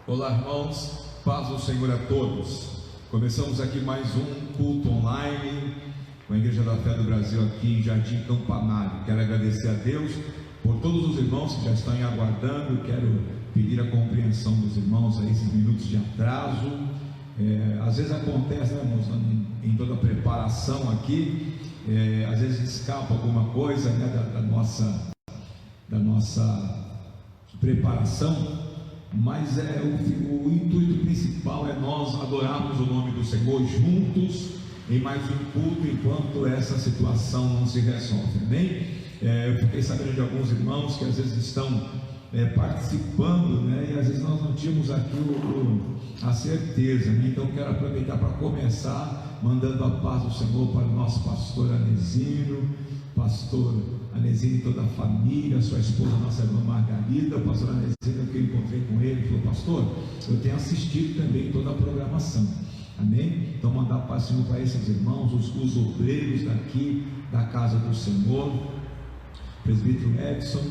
Olá, irmãos, paz do Senhor a todos. Começamos aqui mais um culto online com a Igreja da Fé do Brasil aqui em Jardim Campanário. Quero agradecer a Deus por todos os irmãos que já estão aguardando. Quero pedir a compreensão dos irmãos a esses minutos de atraso. Às vezes acontece, né, irmãos, em toda a preparação aqui, às vezes escapa alguma coisa, né, da nossa preparação. Mas o intuito principal é nós adorarmos o nome do Senhor juntos em mais um culto, enquanto essa situação não se resolve, amém? Eu fiquei sabendo de alguns irmãos que às vezes estão participando, né? E às vezes nós não tínhamos aqui a certeza, né? Então quero aproveitar para começar mandando a paz do Senhor para o nosso pastor Anesino e toda a família, sua esposa, nossa irmã Margarida. O pastor Anesino, que eu encontrei com ele, falou: pastor, eu tenho assistido também toda a programação, amém? Então mandar paz do Senhor para esses irmãos, os obreiros daqui da casa do Senhor, presbítero Edson,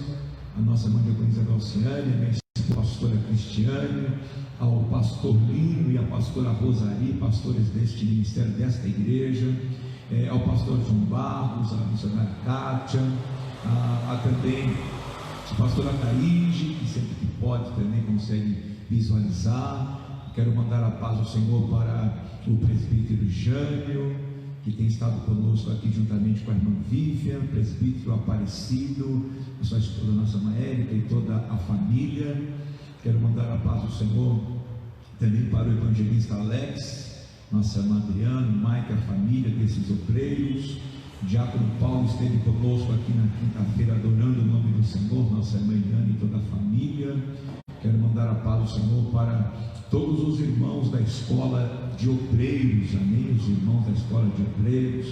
a nossa irmã Diogonisa Galciane, a minha esposa, a pastora Cristiane, ao pastor Lino e a pastora Rosari, pastores deste ministério, desta igreja, ao pastor João Barros, a missionária Kátia, também a pastora Taíde, que sempre que pode também consegue visualizar. Quero mandar a paz do Senhor para o presbítero Jânio, que tem estado conosco aqui juntamente com a irmã Vivian, presbítero Aparecido, a sua esposa, nossa irmã Érica, e toda a família. Quero mandar a paz do Senhor também para o evangelista Alex, nossa irmã Adriana, Maica, a família desses obreiros. Diácono Paulo esteve conosco aqui na quinta-feira adorando o nome do Senhor, nossa irmã Eliane e toda a família. Quero mandar a paz do Senhor para todos os irmãos da escola de obreiros, amém? Os irmãos da escola de obreiros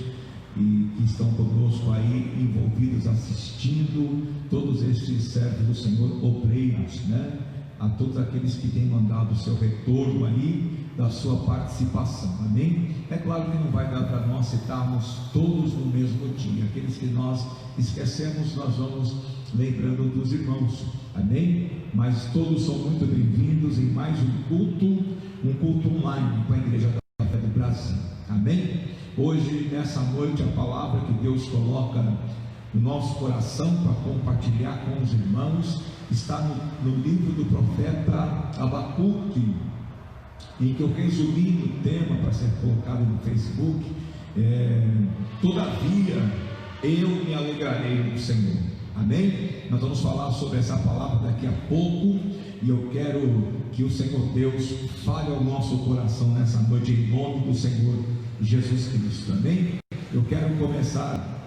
e que estão conosco aí envolvidos, assistindo, todos estes servos do Senhor, obreiros, né? A todos aqueles que têm mandado o seu retorno aí da sua participação, amém? É claro que não vai dar para nós citarmos todos no mesmo dia. Aqueles que nós esquecemos, nós vamos lembrando dos irmãos, amém? Mas todos são muito bem-vindos em mais um culto online com a Igreja da Fé do Brasil, amém? Hoje, nessa noite, a palavra que Deus coloca no nosso coração para compartilhar com os irmãos está no livro do profeta Abacuque, em que eu resumi no tema para ser colocado no Facebook. Todavia eu me alegrarei no Senhor, amém? Nós vamos falar sobre essa palavra daqui a pouco, e eu quero que o Senhor Deus fale ao nosso coração nessa noite, em nome do Senhor Jesus Cristo, amém? Eu quero começar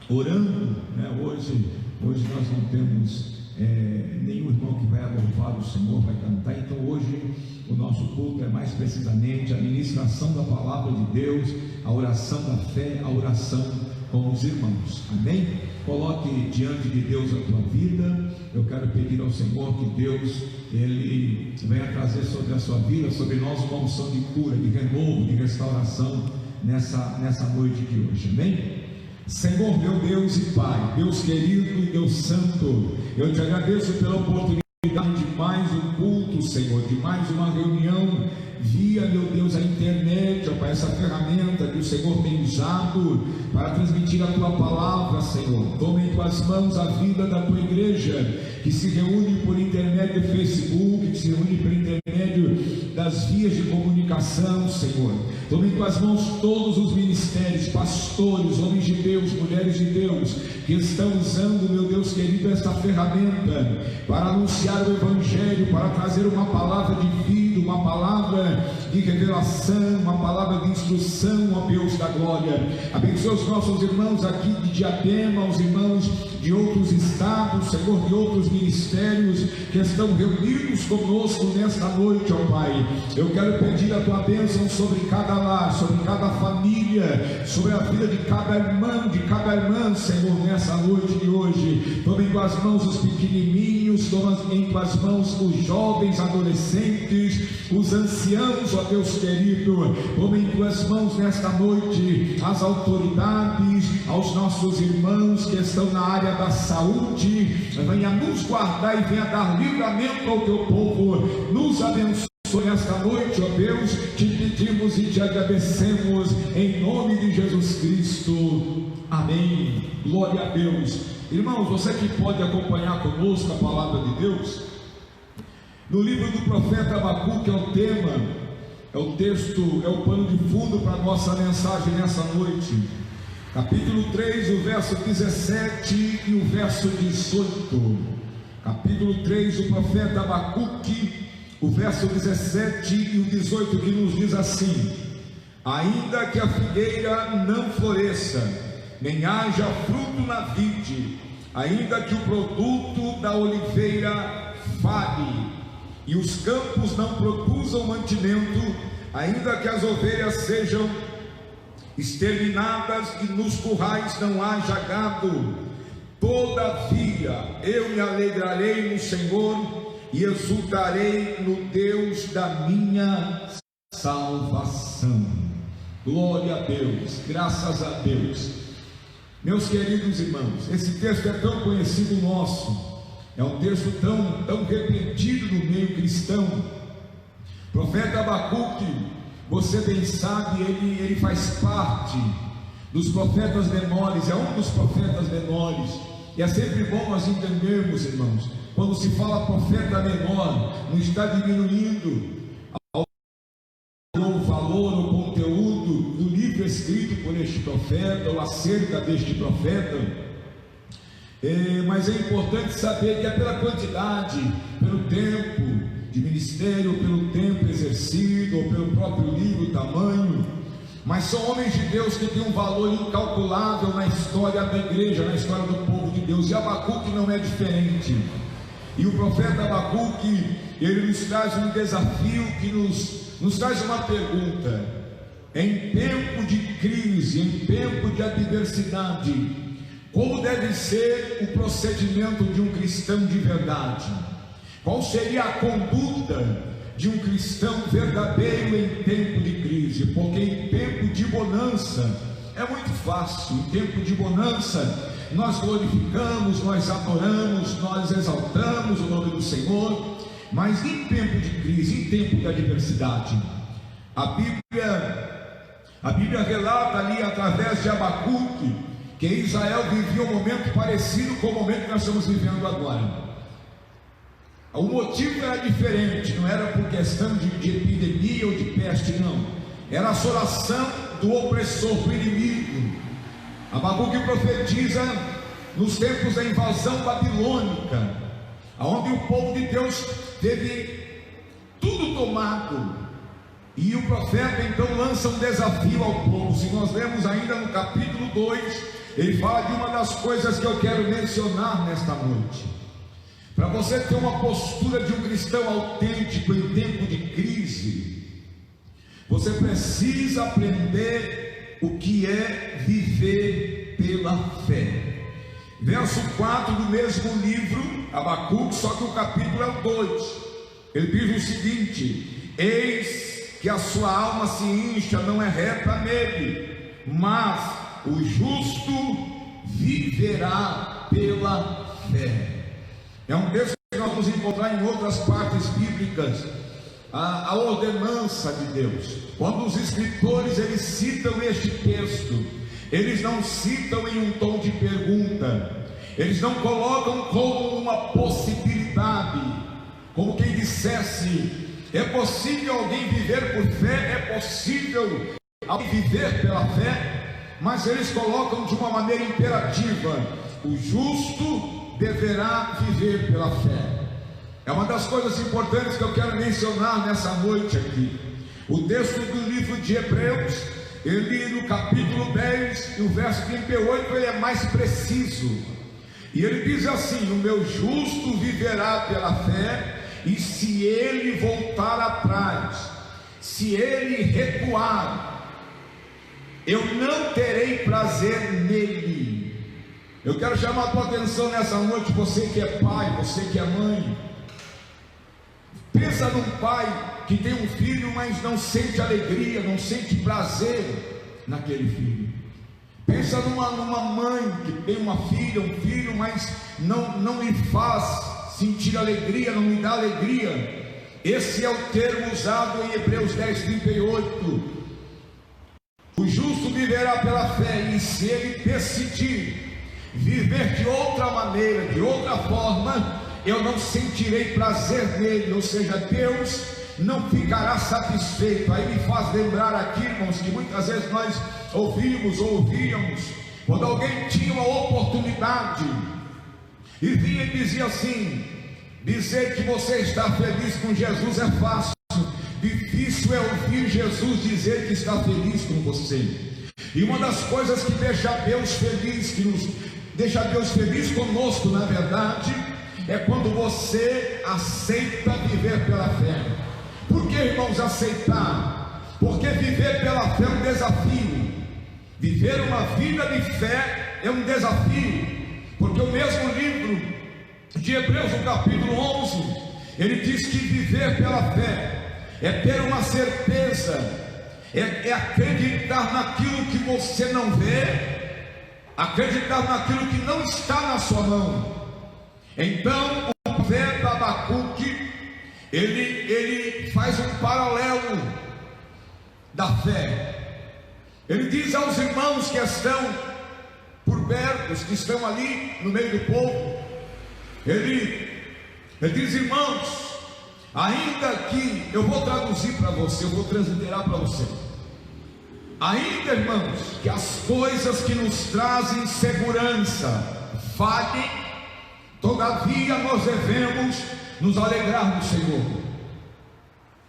orando, né? Hoje nós não temos nenhum irmão que vai louvar o Senhor, vai cantar. Então hoje o nosso culto é mais precisamente a ministração da palavra de Deus, a oração da fé, a oração com os irmãos, amém? Coloque diante de Deus a tua vida. Eu quero pedir ao Senhor que Deus Ele venha trazer sobre a sua vida, sobre nós, uma unção de cura, de renovo, de restauração nessa noite de hoje, amém? Senhor, meu Deus e Pai, Deus querido e Deus santo, eu te agradeço pela oportunidade de mais um culto, Senhor, de mais uma reunião via, meu Deus, a internet, ó Pai, essa ferramenta que o Senhor tem usado para transmitir a tua palavra, Senhor. Toma em tuas mãos a vida da tua igreja, que se reúne por intermédio do Facebook, que se reúne por intermédio das vias de comunicação, Senhor. Toma em tuas mãos todos os ministérios, pastores, homens de Deus, mulheres de Deus, que estão usando, meu Deus querido, esta ferramenta para anunciar o Evangelho, para trazer uma palavra de vida, uma palavra de revelação, uma palavra de instrução, ó Deus da glória. Abençoa os nossos irmãos aqui de Diadema, os irmãos de outros estados, Senhor, de outros ministérios que estão reunidos conosco nesta noite, ó Pai. Eu quero pedir a tua bênção sobre cada lar, sobre cada família, sobre a vida de cada irmão, de cada irmã, Senhor, nessa noite de hoje. Toma em tuas mãos os pequenininhos, toma em tuas mãos os jovens, adolescentes, os anciãos, ó Deus querido. Toma em tuas mãos nesta noite as autoridades, aos nossos irmãos que estão na área da saúde, venha nos guardar e venha dar livramento ao teu povo. Nos abençoe nesta noite, ó Deus, te pedimos e te agradecemos em nome de Jesus Cristo, amém. Glória a Deus. Irmãos, você que pode acompanhar conosco a palavra de Deus, no livro do profeta Abacuque é o tema, é o texto, é o pano de fundo para a nossa mensagem nessa noite. Capítulo 3, o verso 17 e o verso 18. Capítulo 3, o profeta Abacuque, o verso 17 e o 18, que nos diz assim: ainda que a figueira não floresça, nem haja fruto na vide, ainda que o produto da oliveira falhe, e os campos não produzam mantimento, ainda que as ovelhas sejam exterminadas e nos currais não haja gado, todavia eu me alegrarei no Senhor e exultarei no Deus da minha salvação. Glória a Deus, graças a Deus. Meus queridos irmãos, esse texto é tão conhecido nosso, é um texto tão repetido no meio cristão. Profeta Abacuque, você bem sabe, ele faz parte dos profetas menores, é um dos profetas menores, e é sempre bom nós entendermos, irmãos, quando se fala profeta menor, não está diminuindo o valor, o conteúdo do livro escrito por este profeta, ou acerca deste profeta, mas é importante saber que é pela quantidade, pelo tempo de ministério, pelo tempo exercido, ou pelo próprio livro, tamanho, mas são homens de Deus que têm um valor incalculável na história da igreja, na história do povo de Deus, e Abacuque não é diferente. E o profeta Abacuque, ele nos traz um desafio que nos traz uma pergunta: em tempo de crise, em tempo de adversidade, como deve ser o procedimento de um cristão de verdade? Qual seria a conduta de um cristão verdadeiro em tempo de crise? Porque em tempo de bonança é muito fácil, em tempo de bonança nós glorificamos, nós adoramos, nós exaltamos o nome do Senhor, mas em tempo de crise, em tempo de adversidade, a Bíblia relata ali através de Abacuque que Israel vivia um momento parecido com o momento que nós estamos vivendo agora. O motivo era diferente, não era por questão de epidemia ou de peste, não, era a assolação do opressor, do inimigo. Abacuque profetiza nos tempos da invasão babilônica, onde o povo de Deus teve tudo tomado, e o profeta então lança um desafio ao povo. Se nós lemos ainda no capítulo 2, ele fala de uma das coisas que eu quero mencionar nesta noite. Para você ter uma postura de um cristão autêntico em tempo de crise, você precisa aprender o que é viver pela fé. Verso 4 do mesmo livro, Abacuque, só que o capítulo é o 2. Ele diz o seguinte: eis que a sua alma se incha, não é reta nele, mas o justo viverá pela fé. É um texto que nós vamos encontrar em outras partes bíblicas, a ordenança de Deus. Quando os escritores eles citam este texto, eles não citam em um tom de pergunta, eles não colocam como uma possibilidade, como quem dissesse: é possível alguém viver por fé, é possível alguém viver pela fé, mas eles colocam de uma maneira imperativa: o justo deverá viver pela fé. É uma das coisas importantes que eu quero mencionar nessa noite aqui. O texto do livro de Hebreus, ele no capítulo 10 e o verso 38, ele é mais preciso, e ele diz assim: o meu justo viverá pela fé, e se ele voltar atrás, se ele recuar, eu não terei prazer nele. Eu quero chamar a tua atenção nessa noite, você que é pai, você que é mãe. Pensa num pai que tem um filho, mas não sente alegria, não sente prazer naquele filho. Pensa numa mãe que tem uma filha, um filho, mas não lhe faz sentir alegria, não lhe dá alegria. Esse é o termo usado em Hebreus 10:38. O justo viverá pela fé, e se ele decidir viver de outra maneira, de outra forma, eu não sentirei prazer nele. Ou seja, Deus não ficará satisfeito. Aí me faz lembrar aqui, irmãos, que muitas vezes nós ouvíamos quando alguém tinha uma oportunidade e vinha e dizia assim: dizer que você está feliz com Jesus é fácil, difícil é ouvir Jesus dizer que está feliz com você. E uma das coisas que deixa Deus feliz, que nos deixa Deus feliz conosco, na verdade, é quando você aceita viver pela fé. Por que, irmãos, aceitar? Porque viver pela fé é um desafio. Viver uma vida de fé é um desafio. Porque o mesmo livro de Hebreus, no capítulo 11, ele diz que viver pela fé é ter uma certeza, é acreditar naquilo que você não vê, acreditar naquilo que não está na sua mão. Então o profeta Abacuque, ele faz um paralelo da fé. Ele diz aos irmãos que estão por perto, os que estão ali no meio do povo, ele diz: irmãos, ainda que, eu vou traduzir para você, eu vou transliterar para você, ainda, irmãos, que as coisas que nos trazem segurança falhem, todavia nós devemos nos alegrar no Senhor.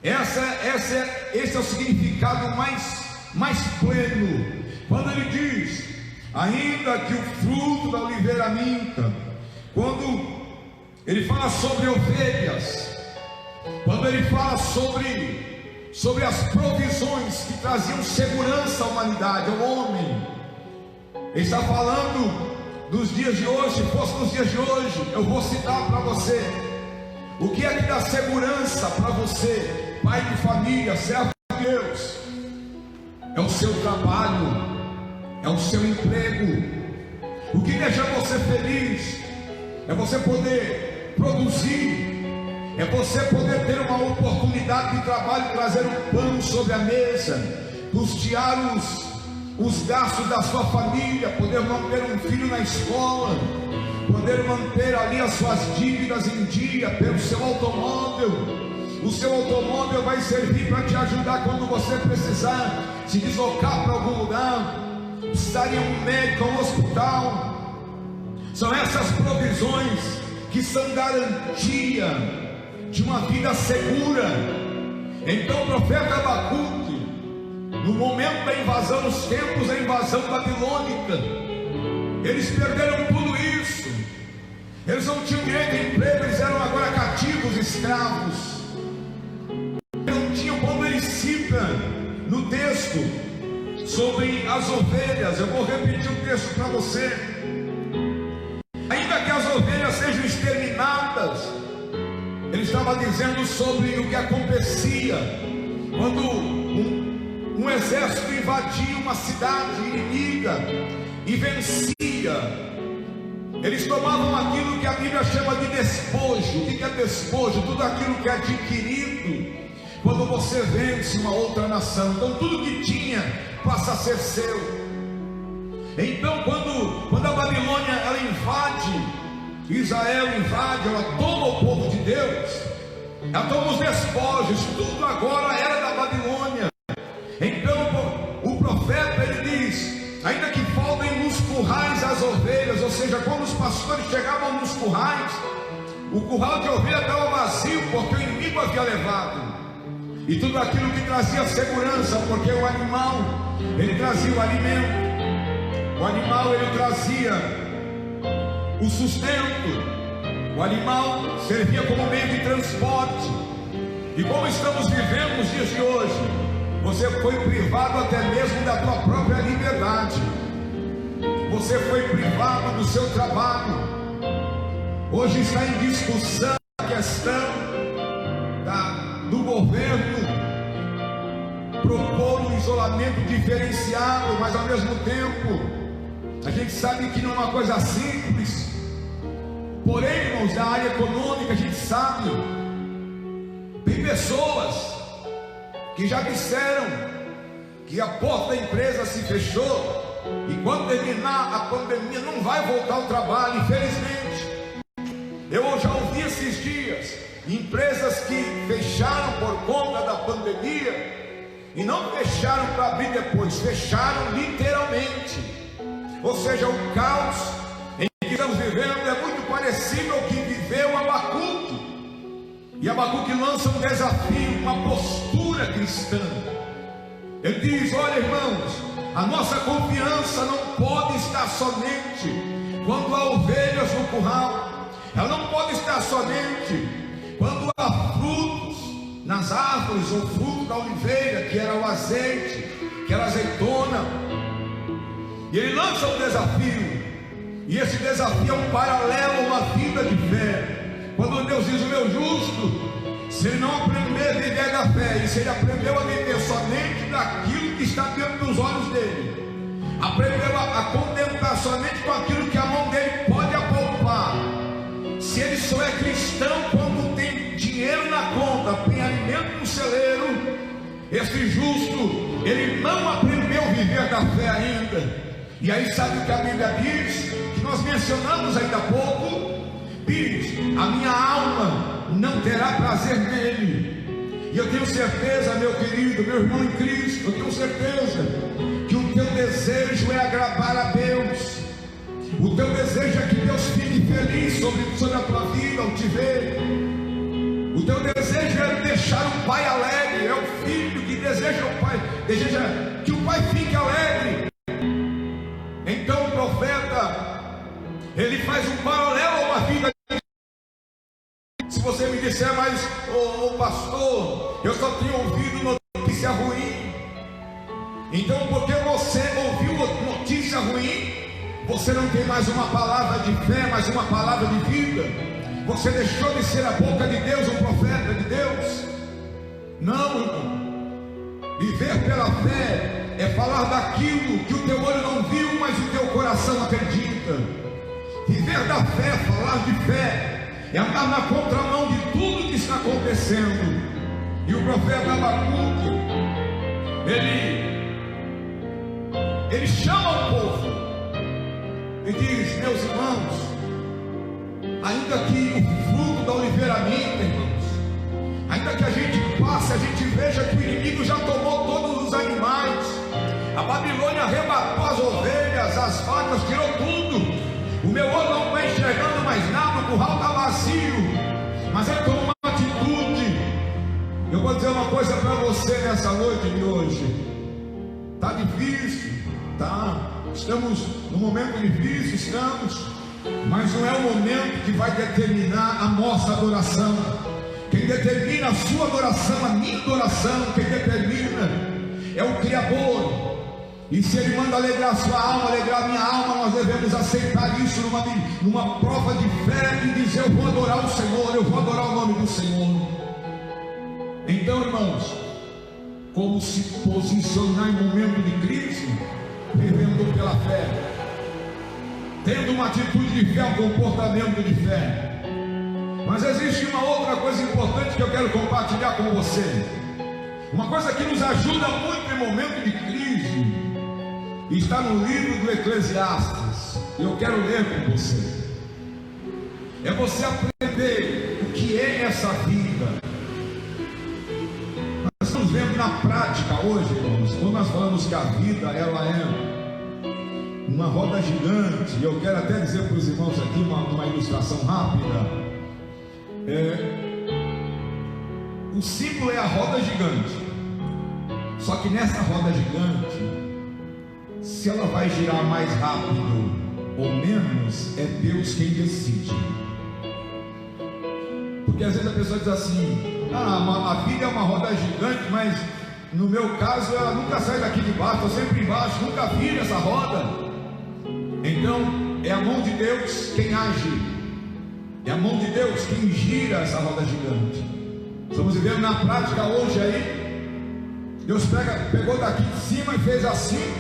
Esse é o significado mais pleno, quando ele diz: ainda que o fruto da oliveira minta. Quando ele fala sobre ovelhas, quando ele fala sobre as provisões que traziam segurança à humanidade, ao homem, ele está falando dos dias de hoje. Se fosse nos dias de hoje, eu vou citar para você o que é que dá segurança para você, pai de família, servo de Deus. É o seu trabalho, é o seu emprego. O que deixa você feliz é você poder produzir, é você poder ter uma oportunidade de trabalho, trazer um pão sobre a mesa, custear os gastos da sua família, poder manter um filho na escola, poder manter ali as suas dívidas em dia, pelo seu automóvel. O seu automóvel vai servir para te ajudar quando você precisar se deslocar para algum lugar, precisar ir a um médico, a um hospital. São essas provisões que são garantia de uma vida segura. Então o profeta Abacuque, no momento da invasão, nos tempos da invasão babilônica, eles perderam tudo isso. Eles não tinham direito a emprego, eles eram agora cativos, escravos. Não tinham, como ele cita no texto sobre as ovelhas. Eu vou repetir o texto para você. Ainda que as ovelhas sejam exterminadas, ele estava dizendo sobre o que acontecia quando um exército invadia uma cidade inimiga e vencia. Eles tomavam aquilo que a Bíblia chama de despojo. O que é despojo? Tudo aquilo que é adquirido quando você vence uma outra nação. Então tudo que tinha passa a ser seu. Então quando a Babilônia ela invade, Israel invade, ela toma o povo de Deus, ela toma os despojos, tudo agora era da Babilônia. Então o profeta ele diz: ainda que faltem nos currais as ovelhas, ou seja, quando os pastores chegavam nos currais, o curral de ovelha estava vazio, porque o inimigo havia levado, e tudo aquilo que trazia segurança, porque o animal ele trazia o alimento. O animal ele trazia o sustento, o animal servia como meio de transporte. E como estamos vivendo nos dias de hoje, você foi privado até mesmo da tua própria liberdade, você foi privado do seu trabalho. Hoje está em discussão a questão do governo propor um isolamento diferenciado, mas ao mesmo tempo A gente sabe que não é uma coisa simples. Porém, irmãos, na área econômica, a gente sabe, tem pessoas que já disseram que a porta da empresa se fechou, e quando terminar a pandemia não vai voltar ao trabalho, infelizmente. Eu já ouvi esses dias empresas que fecharam por conta da pandemia, e não fecharam para abrir depois, fecharam literalmente. Ou seja, o caos em que estamos vivendo é muito parecido ao que viveu Abacuque. E Abacuque lança um desafio, uma postura cristã. Ele diz: olha, irmãos, a nossa confiança não pode estar somente quando há ovelhas no curral, ela não pode estar somente quando há frutos nas árvores, ou fruto da oliveira, que era o azeite, que era a azeitona. E ele lança um desafio, e esse desafio é um paralelo a uma vida de fé. Quando Deus diz: o meu justo, se ele não aprender a viver da fé, e se ele aprendeu a viver somente daquilo que está diante dos olhos dele, aprendeu a contentar somente com aquilo que a mão dele pode apalpar, se ele só é cristão quando tem dinheiro na conta, tem alimento no celeiro, esse justo, ele não aprendeu a viver da fé ainda. E aí sabe o que a Bíblia diz, que nós mencionamos ainda há pouco? Diz: a minha alma não terá prazer nele. E eu tenho certeza, meu querido, meu irmão em Cristo, eu tenho certeza que o teu desejo é agradar a Deus. O teu desejo é que Deus fique feliz sobre a tua vida ao te ver. O teu desejo é deixar o pai alegre. É o filho que deseja o pai, deseja que o pai fique alegre. Então o profeta, ele faz um paralelo a uma vida. Se você me disser: mas pastor, eu só tenho ouvido notícia ruim. Então, porque você ouviu notícia ruim, você não tem mais uma palavra de fé, mais uma palavra de vida. Você deixou de ser a boca de Deus, um profeta de Deus. Não, irmão. Viver pela fé é falar daquilo que o teu olho não viu, mas o teu coração acredita. Viver da fé, falar de fé, é andar na contramão de tudo que está acontecendo. E o profeta Abacuque, ele chama o povo e diz: meus irmãos, ainda que o fruto da oliveira minta, irmãos, ainda que a gente passe, a gente veja que o inimigo já tomou todos os animais, a Babilônia arrebatou as ovelhas, as vacas, tirou tudo, o meu olho não está enxergando mais nada, o curral está vazio, mas ele tomou uma atitude. Eu vou dizer uma coisa para você nessa noite de hoje. Está difícil, tá? Estamos num momento difícil, estamos, mas não é o momento que vai determinar a nossa adoração. Quem determina a sua adoração, a minha adoração, quem determina é o Criador. E se Ele manda alegrar a sua alma, alegrar a minha alma, nós devemos aceitar isso numa prova de fé e dizer: eu vou adorar o Senhor, eu vou adorar o nome do Senhor. Então, irmãos, como se posicionar em momento de crise? Vivendo pela fé, tendo uma atitude de fé, um comportamento de fé. Mas existe uma outra coisa importante que eu quero compartilhar com você, uma coisa que nos ajuda muito em momento de crise, está no livro do Eclesiastes, e eu quero ler com você. É você aprender o que é essa vida. Nós estamos vendo na prática hoje, irmãos, quando nós falamos que a vida, ela é uma roda gigante. E eu quero até dizer para os irmãos aqui uma ilustração rápida. O símbolo é a roda gigante. Só que nessa roda gigante, se ela vai girar mais rápido ou menos, é Deus quem decide. Porque às vezes a pessoa diz assim: a vida é uma roda gigante, mas no meu caso ela nunca sai daqui de baixo, estou sempre embaixo, nunca vira essa roda. Então é a mão de Deus quem age, é a mão de Deus quem gira essa roda gigante. Estamos vivendo na prática hoje aí. Deus pegou daqui de cima e fez assim,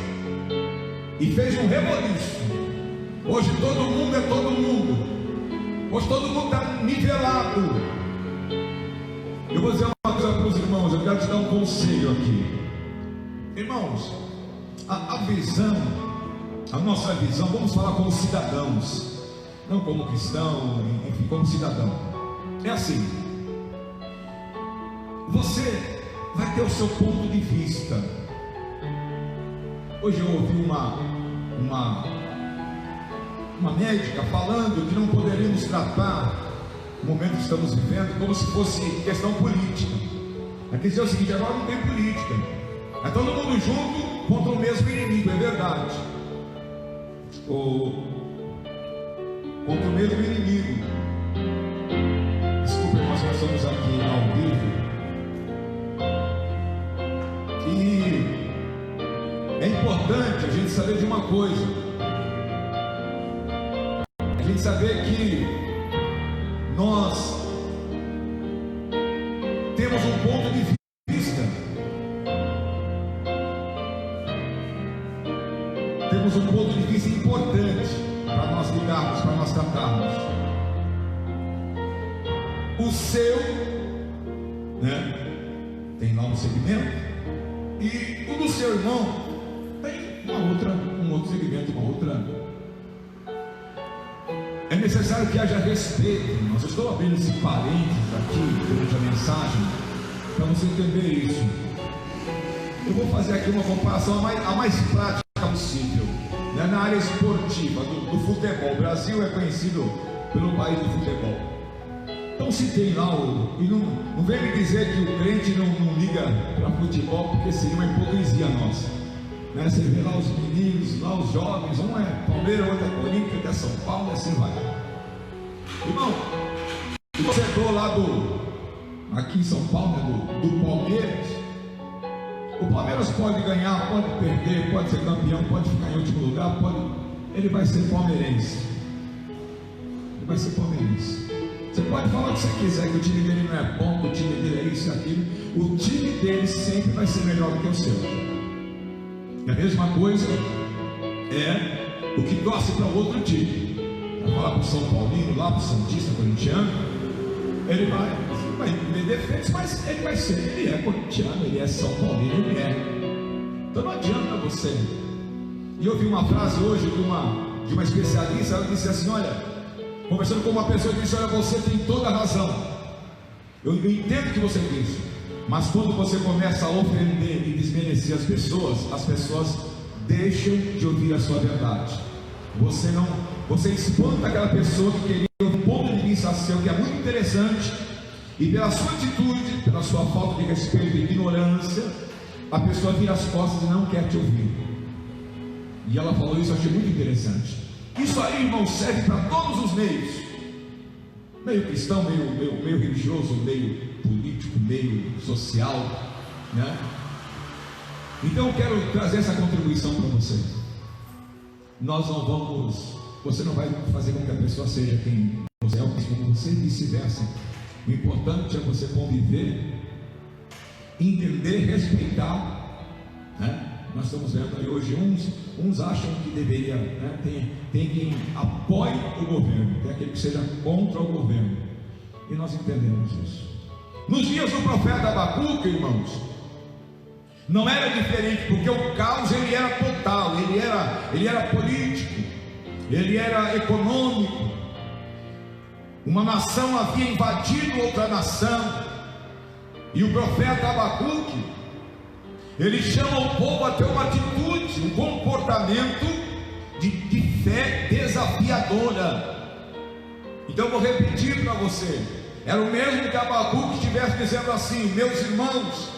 e fez um reboliço. Hoje todo mundo é todo mundo. Hoje todo mundo está nivelado. Eu vou dizer uma coisa para os irmãos, eu quero te dar um conselho aqui. Irmãos, a visão, a nossa visão, vamos falar como cidadãos, não como cristão, enfim, como cidadão. É assim: você vai ter o seu ponto de vista. Hoje eu ouvi uma médica falando que não poderíamos tratar o momento que estamos vivendo como se fosse questão política. Ela quer dizer o seguinte: agora não tem política, é todo mundo junto contra o mesmo inimigo. É verdade, contra o mesmo inimigo. Desculpa, mas nós estamos aqui ao vivo e é importante a gente saber de uma coisa, a gente saber que nós temos um ponto de vista, temos um ponto de vista importante para nós lidarmos, para nós tratarmos. O seu, né, tem lá um segmento, e o do seu irmão tem um outro segmento, uma outra. É necessário que haja respeito, irmãos. Eu estou abrindo esse parênteses aqui durante a mensagem para você entender isso. Eu vou fazer aqui uma comparação a mais prática possível, né? Na área esportiva do futebol. O Brasil é conhecido pelo país do futebol. Então, se tem lá e não vem me dizer que o crente não liga para futebol, porque seria uma hipocrisia nossa, né? Você vê lá os meninos, lá os jovens, um é Palmeiras, outro é Corinthians, outro é São Paulo, assim vai. Irmão, o torcedor lá aqui em São Paulo, né, do Palmeiras, o Palmeiras pode ganhar, pode perder, pode ser campeão, pode ficar em último lugar, ele vai ser palmeirense. Ele vai ser palmeirense. Você pode falar o que você quiser, que o time dele não é bom, que o time dele é isso e aquilo. O time dele sempre vai ser melhor do que o seu. E a mesma coisa é o que torce para o outro time. Vai falar para o São Paulino, lá para o Santista, corintiano, ele vai ter defeitos, mas ele é corintiano, ele é São Paulino, ele é. Então não adianta você. E eu vi uma frase hoje de uma especialista, ela disse assim: olha, conversando com uma pessoa, disse: olha, você tem toda a razão, eu entendo o que você disse, mas quando você começa a ofender e desmerecer as pessoas deixam de ouvir a sua verdade. Você espanta aquela pessoa que queria um ponto de vista seu, que é muito interessante, e pela sua atitude, pela sua falta de respeito e ignorância, a pessoa vira as costas e não quer te ouvir. E ela falou isso, eu achei muito interessante. Isso aí, irmão, serve para todos os meios, meio cristão, meio religioso, meio político, meio social, né? Então eu quero trazer essa contribuição para você. Você não vai fazer com que a pessoa seja quem você é, ou como você, e vice-versa. O importante é você conviver, entender, respeitar, né? Nós estamos vendo aí hoje, uns acham que deveria, né? Tem quem apoie o governo, tem aquele que seja contra o governo, e nós entendemos isso. Nos dias do profeta Abacuque, irmãos, não era diferente, porque o caos ele era total, ele era político, ele era econômico. Uma nação havia invadido outra nação, e o profeta Abacuque, ele chama o povo a ter uma atitude, um comportamento de fé desafiadora. Então eu vou repetir para você, era o mesmo que Abacuque estivesse dizendo assim: meus irmãos,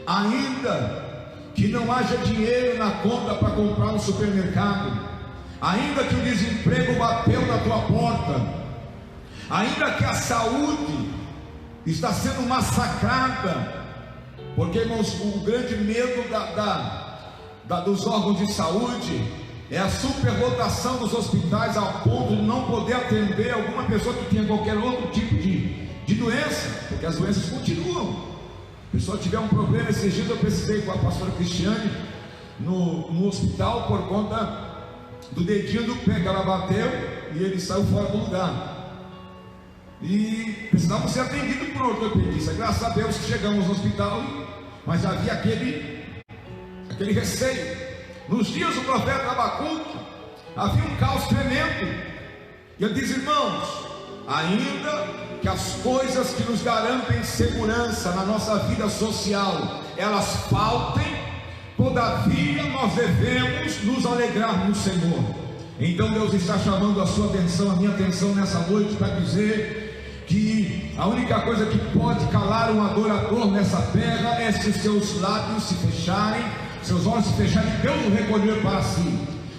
ainda que não haja dinheiro na conta para comprar no supermercado, ainda que o desemprego bateu na tua porta, ainda que a saúde está sendo massacrada, porque, irmãos, o grande medo dos órgãos de saúde é a superlotação dos hospitais, ao ponto de não poder atender alguma pessoa que tenha qualquer outro tipo de doença, porque as doenças continuam. A pessoa tiver um problema, esses dias eu precisei com a pastora Cristiane no hospital por conta do dedinho do pé que ela bateu e ele saiu fora do lugar. E precisava ser atendido por um ortopedista. Graças a Deus que chegamos no hospital, mas havia aquele receio. Nos dias do profeta Abacuque havia um caos tremendo. E eu disse: irmãos, ainda que as coisas que nos garantem segurança na nossa vida social elas faltem, todavia nós devemos nos alegrar no Senhor. Então Deus está chamando a sua atenção, a minha atenção nessa noite, para dizer que a única coisa que pode calar um adorador nessa terra é se os seus lábios se fecharem, seus olhos se fecharem, Deus o recolher para si.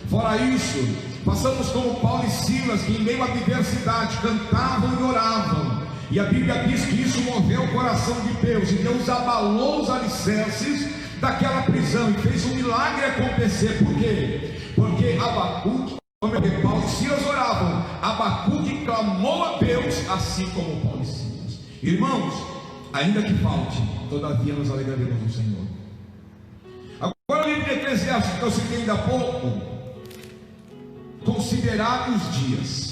Fora isso, passamos como Paulo e Silas, que em meio à adversidade cantavam e oravam, e a Bíblia diz que isso moveu o coração de Deus, e Deus abalou os alicerces daquela prisão e fez um milagre acontecer. Por quê? Porque Abacuque, Paulo e Silas oravam, Abacuque clamou a Deus, assim como Paulo e Silas. Irmãos, ainda que falte, todavia nos alegraremos no Senhor. Agora, o livro de Eclesiastes, que eu citei ainda há pouco, considerar os dias.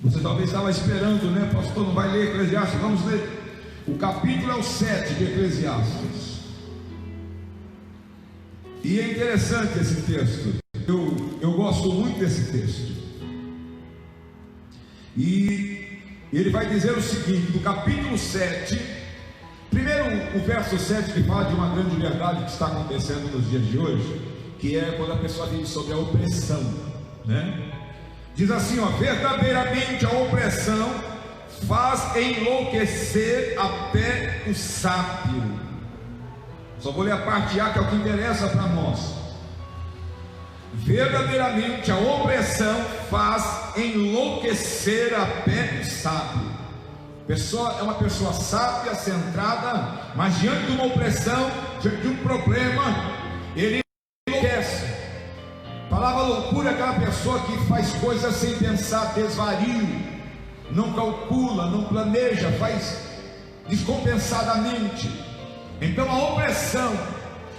Você talvez estava esperando, né? Pastor, não vai ler Eclesiastes? Vamos ler. O capítulo é o 7 de Eclesiastes. E é interessante esse texto. Eu gosto muito desse texto. E ele vai dizer o seguinte, do capítulo 7, primeiro o verso 7, que fala de uma grande verdade que está acontecendo nos dias de hoje, que é quando a pessoa vive sobre a opressão, né? Diz assim, ó: verdadeiramente a opressão faz enlouquecer até o sábio. Só vou ler a parte A, que é o que interessa para nós. Verdadeiramente a opressão faz enlouquecer até o sábio. Pessoa é uma pessoa sábia, centrada, mas diante de uma opressão, diante de um problema, ele enlouquece. A palavra loucura é aquela pessoa que faz coisas sem pensar, desvario, não calcula, não planeja, faz descompensadamente. Então a opressão,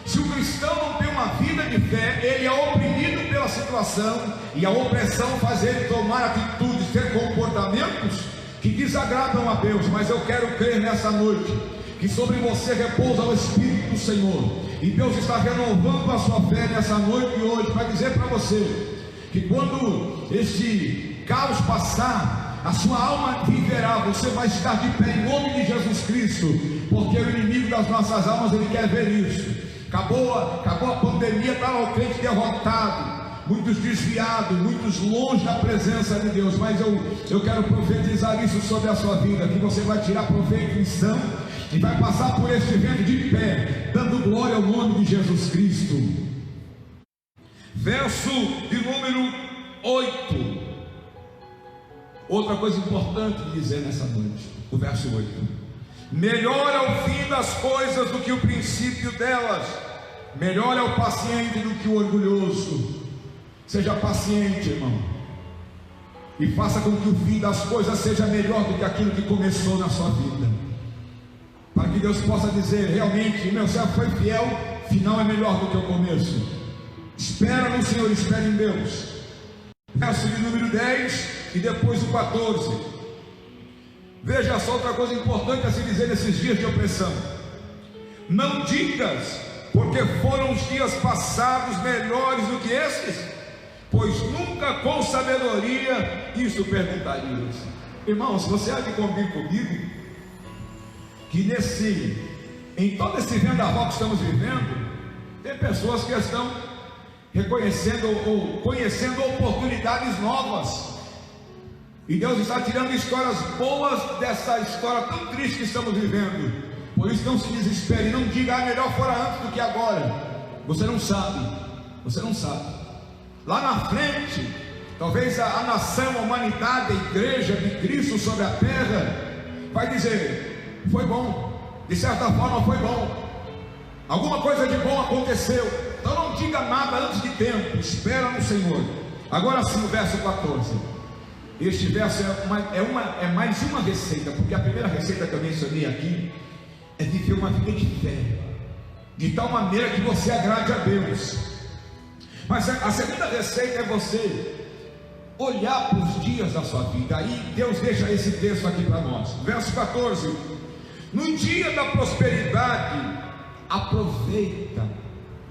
se o cristão não tem uma vida de fé, ele é oprimido pela situação, e a opressão faz ele tomar atitudes, ter comportamentos que desagradam a Deus. Mas eu quero crer nessa noite que sobre você repousa o Espírito do Senhor, e Deus está renovando a sua fé nessa noite de hoje, para dizer para você que quando esse caos passar, a sua alma viverá, você vai estar de pé em nome de Jesus Cristo, porque o inimigo das nossas almas, ele quer ver isso. Acabou a pandemia, está lá o crente derrotado, muitos desviados, muitos longe da presença de Deus. Mas eu quero profetizar isso sobre a sua vida, que você vai tirar proveito e lição, e vai passar por este vento de pé, dando glória ao nome de Jesus Cristo. Verso de número 8. Outra coisa importante de dizer nessa noite, o verso 8: melhor é o fim das coisas do que o princípio delas, melhor é o paciente do que o orgulhoso. Seja paciente, irmão, e faça com que o fim das coisas seja melhor do que aquilo que começou na sua vida, para que Deus possa dizer: realmente, meu servo foi fiel, final é melhor do que o começo. Espera no Senhor, espera em Deus. Verso de número 10 e depois o 14. Veja só outra coisa importante a se dizer nesses dias de opressão: não digas, porque foram os dias passados melhores do que esses, pois nunca com sabedoria isso perguntarias. Irmão, se você há de convir comigo, que em todo esse vendaval que estamos vivendo, tem pessoas que estão reconhecendo ou conhecendo oportunidades novas, e Deus está tirando histórias boas dessa história tão triste que estamos vivendo. Por isso não se desespere, não diga: melhor fora antes do que agora. Você não sabe, lá na frente, talvez a nação, a humanidade, a igreja de Cristo sobre a terra vai dizer: foi bom, de certa forma foi bom, alguma coisa de bom aconteceu. Então não diga nada antes de tempo, espera no Senhor. Agora sim, o verso 14. Este verso é mais uma receita, porque a primeira receita que eu mencionei aqui é viver uma vida de fé, de tal maneira que você agrade a Deus. Mas a segunda receita é você olhar para os dias da sua vida. Aí Deus deixa esse texto aqui para nós, verso 14: no dia da prosperidade, aproveita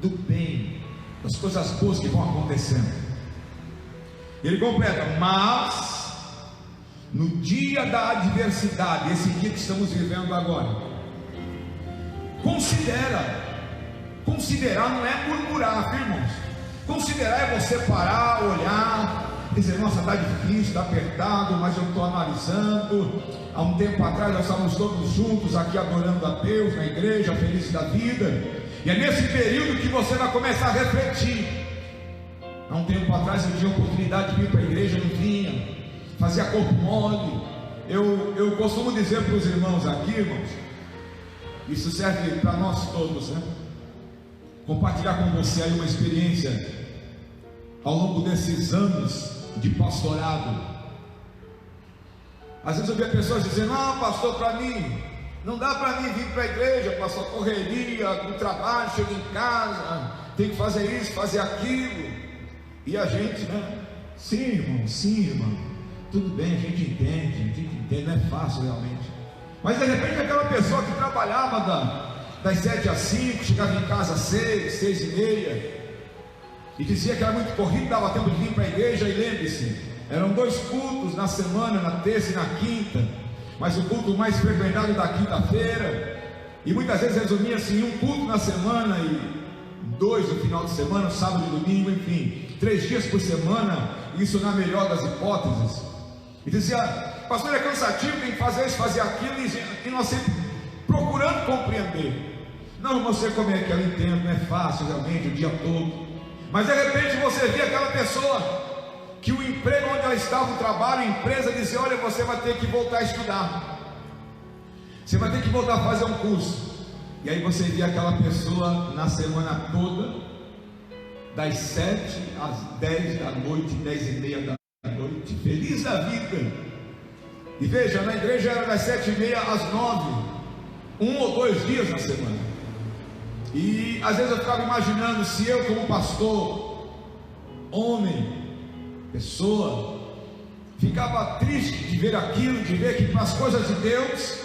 do bem, das coisas boas que vão acontecendo. Ele completa: mas no dia da adversidade, esse dia que estamos vivendo agora, considerar não é murmurar, irmãos. Considerar é você parar, olhar, dizer: nossa, está difícil, está apertado, mas eu estou analisando. Há um tempo atrás nós estávamos todos juntos aqui adorando a Deus na igreja, felizes da vida. E é nesse período que você vai começar a refletir. Há um tempo atrás eu tinha a oportunidade de vir para a igreja, não vinha, fazia corpo mole. Eu costumo dizer para os irmãos aqui, irmãos, isso serve para nós todos, né? Compartilhar com você aí uma experiência ao longo desses anos de pastorado. Às vezes eu vejo pessoas dizendo: ah, pastor, para mim não dá para mim vir para a igreja, pastor, correria do trabalho, chego em casa, tem que fazer isso, fazer aquilo. E a gente, né? Sim, irmão, tudo bem, a gente entende, não é fácil realmente. Mas de repente aquela pessoa que trabalhava das 7 às 5, chegava em casa às 6, 6:30, e dizia que era muito corrido, dava tempo de vir para a igreja. E lembre-se, eram 2 cultos na semana, na terça e na quinta, mas o culto mais frequentado da quinta-feira, e muitas vezes resumia-se em um culto na semana e 2 no final de semana, sábado e domingo, enfim, 3 dias por semana, isso na melhor das hipóteses. E dizia: pastor, é cansativo, tem que fazer isso, fazer aquilo, e nós sempre procurando compreender. Não, não sei como é que eu entendo, não é fácil realmente o dia todo. Mas de repente você vê aquela pessoa que o emprego onde ela estava, o trabalho, a empresa, dizia: olha, você vai ter que voltar a estudar, você vai ter que voltar a fazer um curso. E aí você vê aquela pessoa na semana toda, das 7 às 10 da noite, 10:30 da noite, feliz da vida. E veja, na igreja era das 7:30 às 9, 1 ou 2 dias na semana. E às vezes eu ficava imaginando se eu, como pastor, homem, pessoa, ficava triste de ver aquilo, de ver que para as coisas de Deus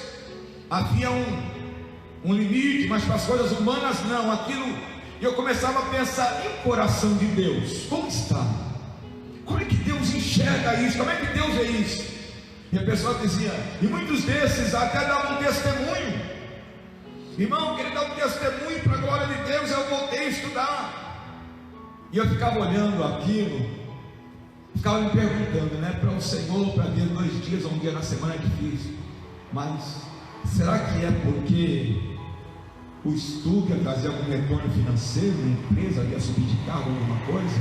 havia um limite, mas para as coisas humanas não, aquilo. E eu começava a pensar: e o coração de Deus, como está? Como é que Deus enxerga isso? Como é que Deus vê isso? E a pessoa dizia, e muitos desses até davam um testemunho: irmão, queria dar um testemunho para a glória de Deus, eu voltei a estudar. E eu ficava olhando aquilo, ficava me perguntando, né? Para o Senhor, para ver 2 dias ou um dia na semana é difícil, mas será que é porque o estudo ia trazer algum retorno financeiro na empresa, ia subir de cargo, alguma coisa?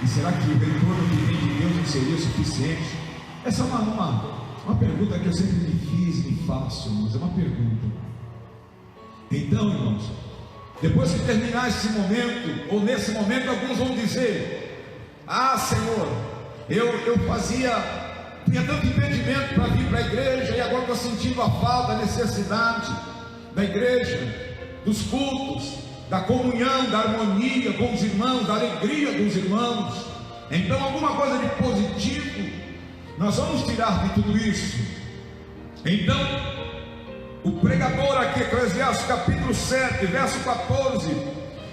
E será que o retorno que vem de Deus não seria suficiente? Essa é uma pergunta que eu sempre me fiz e me faço, irmãos, é uma pergunta. Então, irmãos, depois que terminar esse momento, ou nesse momento, alguns vão dizer: ah, Senhor, eu tinha tanto impedimento para vir para a igreja, e agora estou sentindo a falta, a necessidade da igreja, dos cultos, da comunhão, da harmonia com os irmãos, da alegria dos irmãos. Então, alguma coisa de positivo nós vamos tirar de tudo isso. Então, o pregador aqui, Eclesiastes capítulo 7, verso 14,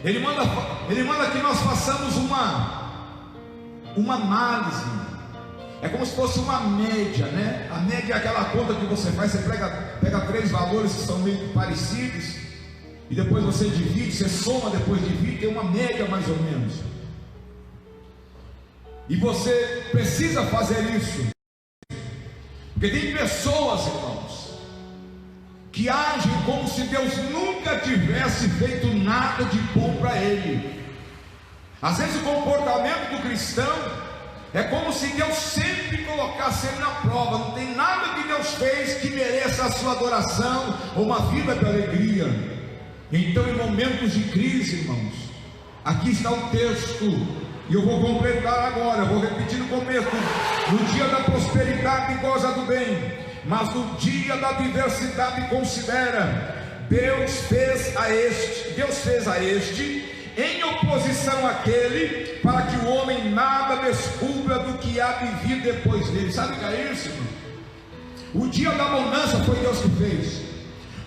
ele manda que nós façamos uma análise. É como se fosse uma média, né? A média é aquela conta que você faz, você pega 3 valores que são meio parecidos, e depois você divide, você soma, depois divide, tem uma média mais ou menos. E você precisa fazer isso, porque tem pessoas, irmãos, que agem como se Deus nunca tivesse feito nada de bom para ele. Às vezes o comportamento do cristão é como se Deus sempre colocasse ele na prova. Não tem nada que Deus fez que mereça a sua adoração ou uma vida de alegria. Então, em momentos de crise, irmãos, aqui está o texto, e eu vou completar agora, eu vou repetir no começo: no dia da prosperidade goza do bem, mas no dia da adversidade considera. Deus fez a este em oposição àquele, para que o homem nada descubra do que há de vir depois dele. Sabe o que é isso, irmão? O dia da bonança foi Deus que fez,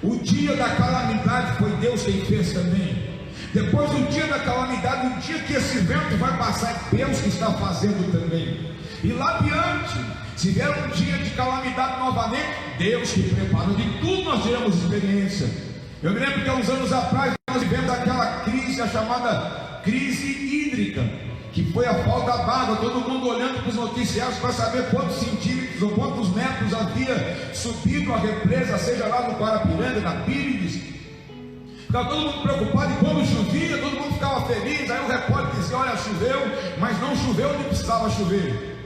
o dia da calamidade foi Deus quem fez também. Depois do dia da calamidade, o dia que esse vento vai passar, é Deus que está fazendo também. E lá adiante, se vier um dia de calamidade novamente, Deus que preparou. De tudo nós tiramos experiência. Eu me lembro que há uns anos atrás nós vivemos aquela crise, a chamada crise hídrica, que foi a falta d'água. Todo mundo olhando para os noticiários para saber quantos centímetros ou quantos metros havia subido a represa, seja lá no Guarapiranga, na Pires. Ficava todo mundo preocupado, e quando chovia, todo mundo ficava feliz. Aí o repórter dizia: olha, choveu, mas não choveu onde precisava chover.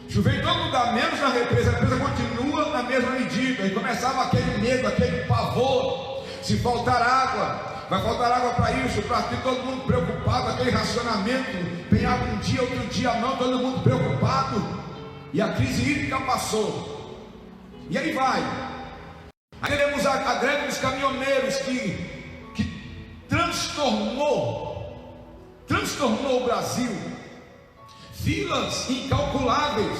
Choveu em todo lugar, menos na represa. A represa continua na mesma medida. E começava aquele medo, aquele pavor. Se faltar água, vai faltar água para isso, para aquilo. Todo mundo preocupado, aquele racionamento. Tem água um dia, outro dia não, todo mundo preocupado. E a crise hídrica passou. E aí vai. Aí temos a greve dos caminhoneiros que transtornou o Brasil. Filas incalculáveis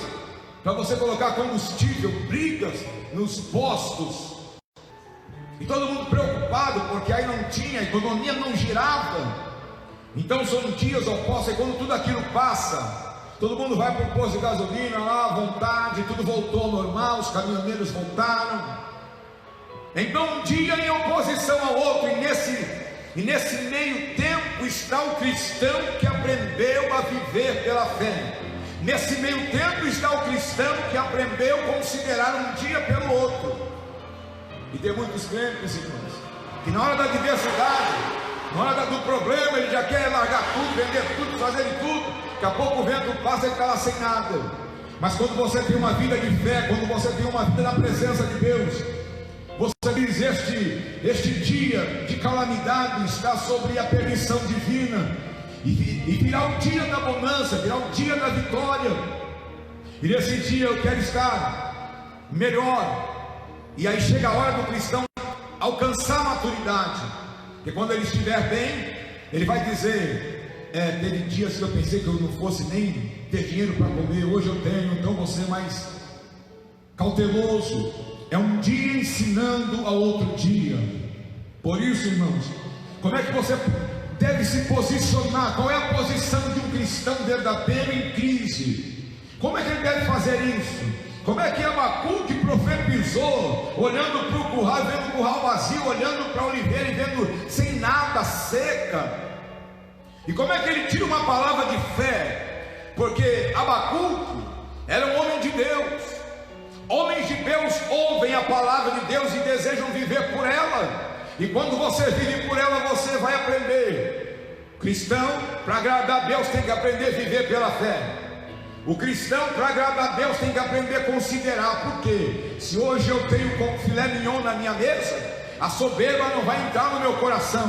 para você colocar combustível, brigas nos postos, e todo mundo preocupado porque aí não tinha, a economia não girava. Então são dias opostos, e quando tudo aquilo passa, todo mundo vai para o posto de gasolina lá à vontade, tudo voltou ao normal, os caminhoneiros voltaram. Então um dia em oposição ao outro, e nesse meio tempo está o cristão que aprendeu a viver pela fé. Nesse meio tempo está o cristão que aprendeu a considerar um dia pelo outro. E tem muitos crentes, irmãos, que na hora da adversidade, na hora do problema, ele já quer largar tudo, vender tudo, fazer de tudo. Daqui a pouco o vento passa e ele está lá sem nada. Mas quando você tem uma vida de fé, quando você tem uma vida na presença de Deus, você diz: este dia de calamidade está sobre a permissão divina, e virá o dia da bonança, virá o dia da vitória. E nesse dia eu quero estar melhor. E aí chega a hora do cristão alcançar a maturidade, porque quando ele estiver bem, ele vai dizer: teve dias que eu pensei que eu não fosse nem ter dinheiro para comer, hoje eu tenho, então vou ser mais cauteloso. É um dia ensinando a outro dia. Por isso, irmãos, como é que você deve se posicionar? Qual é a posição de um cristão verdadeiro em crise? Como é que ele deve fazer isso? Como é que Abacuque profetizou, olhando para o curral, vendo o curral vazio, olhando para a oliveira e vendo sem nada, seca? E como é que ele tira uma palavra de fé? Porque Abacuque era um homem de Deus. Homens de Deus ouvem a palavra de Deus e desejam viver por ela. E quando você vive por ela, você vai aprender. O cristão, para agradar a Deus, tem que aprender a viver pela fé. O cristão, para agradar a Deus, tem que aprender a considerar. Por quê? Se hoje eu tenho como filé mignon na minha mesa, a soberba não vai entrar no meu coração,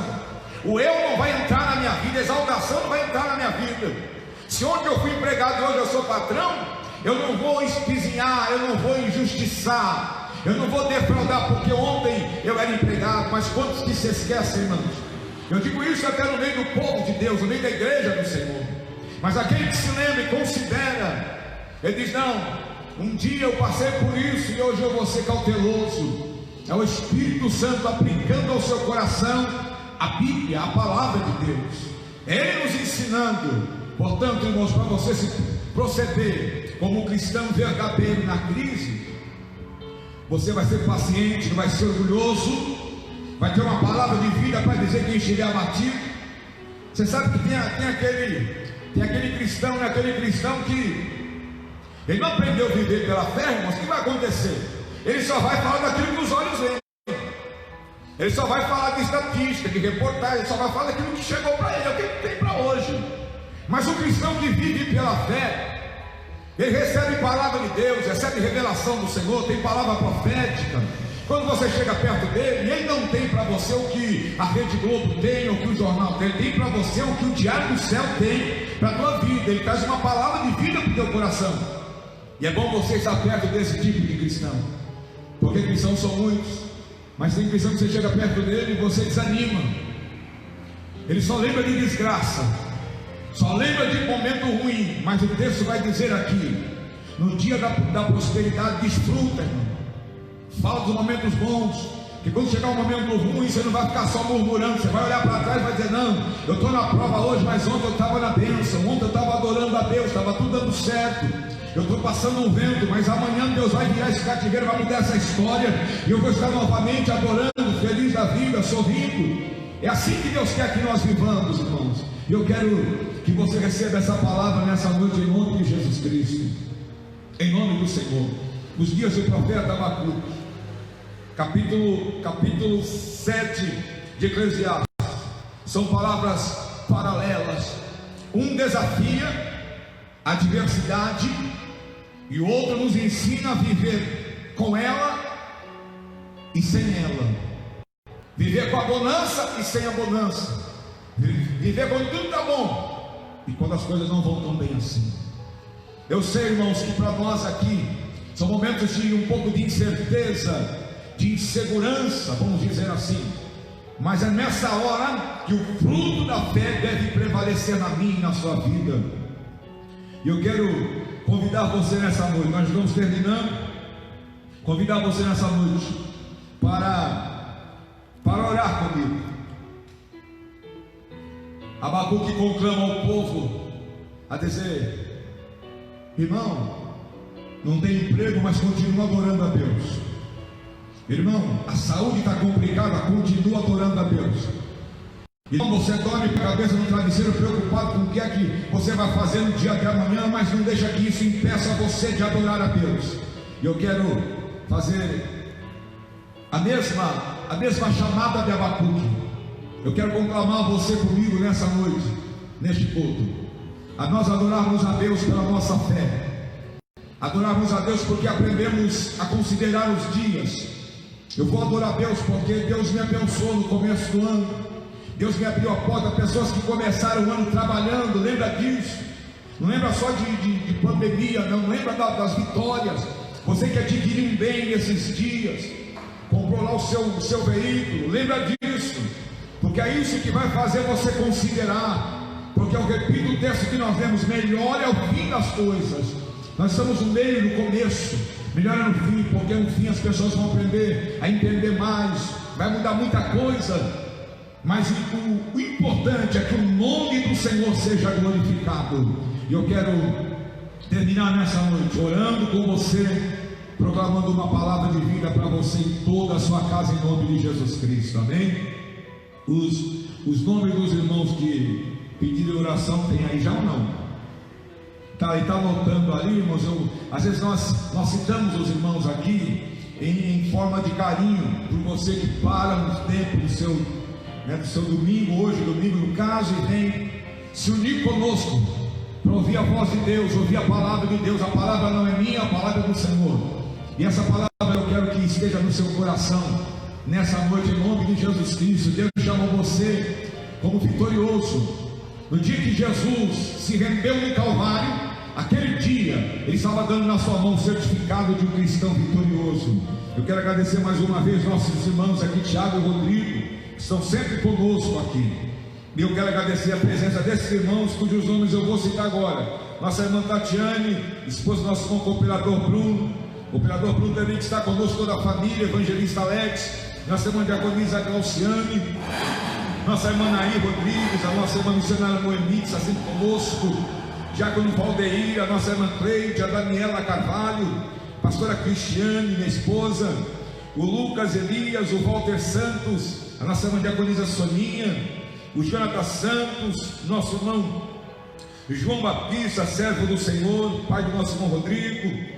o eu não vai entrar na minha vida, a exaltação não vai entrar na minha vida. Se ontem eu fui empregado e hoje eu sou patrão, eu não vou espizinhar, eu não vou injustiçar, eu não vou defraudar, porque ontem eu era empregado. Mas quantos que se esquecem, irmãos? Eu digo isso até no meio do povo de Deus, no meio da igreja do Senhor. Mas aquele que se lembra e considera, ele diz: não, um dia eu passei por isso e hoje eu vou ser cauteloso. É o Espírito Santo aplicando ao seu coração a Bíblia, a palavra de Deus, é Ele nos ensinando. Portanto, irmãos, para você se proceder como um cristão verdadeiro na crise, você vai ser paciente, não vai ser orgulhoso, vai ter uma palavra de vida para dizer quem estiver abatido. Você sabe que tem aquele cristão, né? Aquele cristão que ele não aprendeu a viver pela fé, irmãos. O que vai acontecer? Ele só vai falar daquilo que os olhos veem, ele só vai falar de estatística, de reportagem, ele só vai falar daquilo que chegou para ele, é o que tem para hoje. Mas o cristão que vive pela fé, ele recebe palavra de Deus, recebe revelação do Senhor, tem palavra profética. Quando você chega perto dele, ele não tem para você o que a Rede Globo tem, ou o que o jornal tem, ele tem para você o que o Diário do Céu tem para a tua vida. Ele traz uma palavra de vida para o teu coração. E é bom você estar perto desse tipo de cristão, porque cristãos são muitos, mas tem cristão que você chega perto dele e você desanima. ele só lembra de desgraça, só lembra de momento ruim. Mas o texto vai dizer aqui: no dia da prosperidade, desfruta, irmão. Fala dos momentos bons, que quando chegar um momento ruim, você não vai ficar só murmurando. Você vai olhar para trás e vai dizer: não, eu estou na prova hoje, mas ontem eu estava na bênção, ontem eu estava adorando a Deus, estava tudo dando certo. Eu estou passando um vento, mas amanhã Deus vai virar esse cativeiro, vai mudar essa história, e eu vou estar novamente adorando, feliz da vida, sorrindo. É assim que Deus quer que nós vivamos, irmãos. E eu quero que você receba essa palavra nessa noite, em nome de Jesus Cristo, em nome do Senhor. Os dias do profeta Abacuque, capítulo 7 de Eclesiastes, são palavras paralelas. Um desafia a adversidade e o outro nos ensina a viver com ela e sem ela, viver com a bonança e sem a bonança, viver quando tudo está bom e quando as coisas não vão tão bem assim. Eu sei, irmãos, que para nós aqui são momentos de um pouco de incerteza, de insegurança, vamos dizer assim, mas é nessa hora que o fruto da fé deve prevalecer na minha e na sua vida. E eu quero convidar você nessa noite, nós vamos terminando, convidar você nessa noite para orar comigo. Abacuque conclama ao povo a dizer: irmão, não tem emprego, mas continua adorando a Deus. Irmão, a saúde está complicada, continua adorando a Deus. Irmão, você dorme com a cabeça no travesseiro, preocupado com o que é que você vai fazer no dia de amanhã, mas não deixa que isso impeça você de adorar a Deus. E eu quero fazer a mesma chamada de Abacuque. Eu quero conclamar você comigo nessa noite, neste culto, a nós adorarmos a Deus pela nossa fé, adorarmos a Deus porque aprendemos a considerar os dias. Eu vou adorar a Deus porque Deus me abençoou no começo do ano, Deus me abriu a porta. Pessoas que começaram o ano trabalhando, lembra disso, não lembra só de pandemia, não lembra das vitórias. Você que adquiriu um bem nesses dias, comprou lá o seu veículo, lembra disso, porque é isso que vai fazer você considerar. Porque eu repito o texto que nós lemos: melhor é o fim das coisas. Nós estamos no meio, no começo, melhor é no fim, porque no fim as pessoas vão aprender a entender mais, vai mudar muita coisa, mas o importante é que o nome do Senhor seja glorificado. E eu quero terminar nessa noite orando com você, proclamando uma palavra de vida para você em toda a sua casa, em nome de Jesus Cristo, amém? Os nomes dos irmãos que pediram oração tem aí já ou não? Tá anotando ali, irmãos. Às vezes nós citamos os irmãos aqui em forma de carinho por você que para no tempo do seu domingo, hoje domingo no caso, e vem se unir conosco para ouvir a voz de Deus, ouvir a palavra de Deus. A palavra não é minha, a palavra é do Senhor, e essa palavra eu quero que esteja no seu coração nessa noite, em nome de Jesus Cristo. Deus chamou você como vitorioso. No dia que Jesus se rendeu no Calvário, aquele dia Ele estava dando na sua mão o certificado de um cristão vitorioso. Eu quero agradecer mais uma vez nossos irmãos aqui, Tiago e Rodrigo, que estão sempre conosco aqui. E eu quero agradecer a presença desses irmãos, cujos nomes eu vou citar agora. Nossa irmã Tatiane, esposa do nosso irmão cooperador Bruno. O operador Bruno também que está conosco, toda a família, evangelista Alex, nossa irmã diaconisa Glauciane, nossa irmã Nair Rodrigues, a nossa irmã missionária Noemi, que está sempre conosco, diácono Valdeir, a nossa irmã Cleide, a Daniela Carvalho, pastora Cristiane, minha esposa, o Lucas Elias, o Walter Santos, a nossa irmã diaconisa Soninha, o Jonathan Santos, nosso irmão João Batista, servo do Senhor, pai do nosso irmão Rodrigo,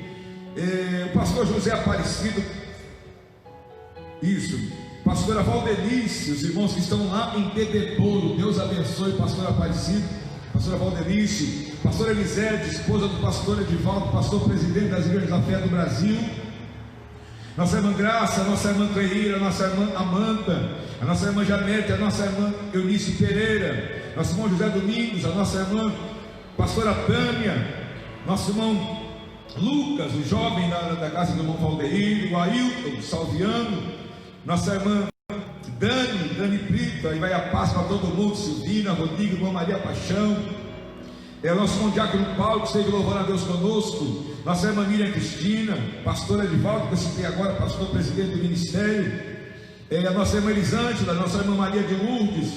o pastor José Aparecido, isso, pastora Valdelice, os irmãos que estão lá em Bebedouro, Deus abençoe, pastor Aparecido, pastora Valdelice, pastora Elisete, esposa do pastor Edivaldo, pastor presidente das Igrejas da Fé do Brasil, nossa irmã Graça, a nossa irmã Cleíra, a nossa irmã Amanda, a nossa irmã Janete, a nossa irmã Eunice Pereira, nosso irmão José Domingos, a nossa irmã pastora Tânia, nosso irmão Lucas, o jovem da casa do irmão Valdeir, o Ailton, o Salviano, nossa irmã Dani Brito, aí vai a paz para todo mundo, Silvina, Rodrigo, irmã Maria Paixão, nosso irmão Diácono Paulo, que esteve louvando a Deus conosco, nossa irmã Miriam Cristina, pastora Edivaldo, que eu citei agora, pastor presidente do ministério, a nossa irmã Elisângela, nossa irmã Maria de Lourdes,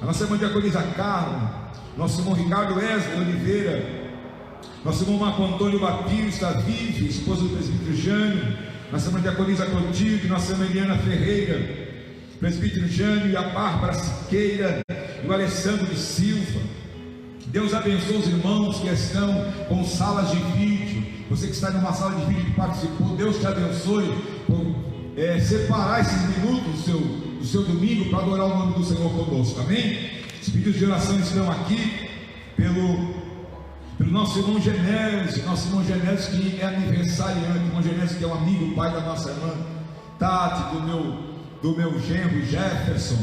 a nossa irmã Diaconisa Carla, nosso irmão Ricardo Wesley Oliveira, nosso irmão Marco Antônio Batista, Vive, esposa do presbítero Jânio, nossa irmã Diaconisa Clotilde, nossa irmã Eliana Ferreira, presbítero Jânio, e a Bárbara Siqueira, e o Alessandro de Silva. Deus abençoe os irmãos que estão com salas de vídeo. Você que está numa sala de vídeo que participou, Deus te abençoe por separar esses minutos do seu domingo para adorar o nome do Senhor conosco, amém? Os pedidos de oração estão aqui pelo nosso irmão Genésio, que é aniversariante, irmão Genésio, que é um amigo, pai da nossa irmã Tati, do meu genro Jefferson.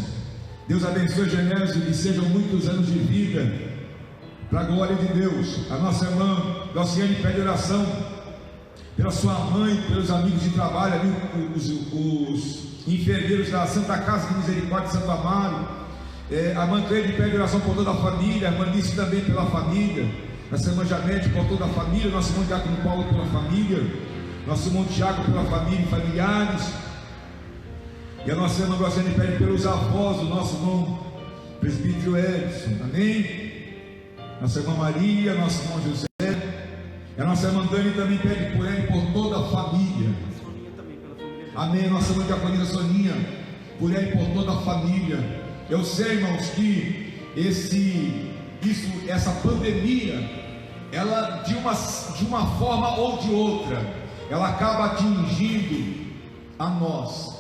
Deus abençoe Genésio, que sejam muitos anos de vida, para a glória de Deus. A nossa irmã Glauciane pede oração pela sua mãe, pelos amigos de trabalho ali, os enfermeiros da Santa Casa de Misericórdia de Santo Amaro. A irmã Cleide pede oração por toda a família, a irmã Nice também pela família, nossa irmã Janete por toda a família, nosso irmão Diácono Paulo pela família, nosso irmão Tiago pela família e familiares, e a nossa irmã Glauciane pede pelos avós do nosso irmão presbítero Edson, amém? Nossa irmã Maria, nosso irmão José, e a nossa irmã Dani também pede por ele e por toda a família, amém? Nossa irmã Diaconisa Soninha, por ele e por toda a família. Eu sei, irmãos, que essa pandemia, ela de uma forma ou de outra, ela acaba atingindo a nós,